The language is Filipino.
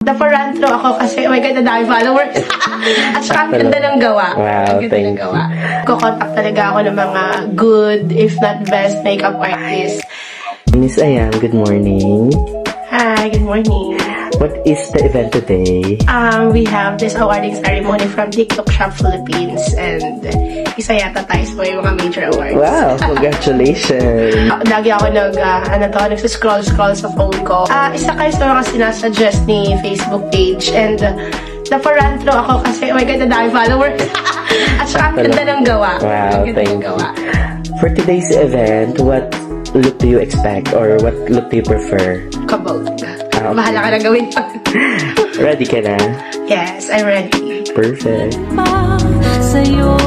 Naparantro ako kasi, oh my God, nadami followers. At saka, ang ganda ng gawa. Wow, thank you. Kukontak talaga ako ng mga good, if not best, makeup artists. Miss Ayang, good morning. Hi, good morning. What is the event today? We have this awarding ceremony from TikTok Shop Philippines, and isa yata tayo sa yung mga major awards. Wow, congratulations. Lagi ako nag-scroll sa phone ko. Isa kayo sa mga sinasuggest ni Facebook page, and naparantro ako kasi, oh my God, nadami followers. At saka, ang ganda ng gawa. Wow, thank you. For today's event, what look do you expect, or what look do you prefer? Kabog. Okay. Bahala ka na gawin yun. Ready ka na? Yes, I'm ready. Perfect. Sa'yo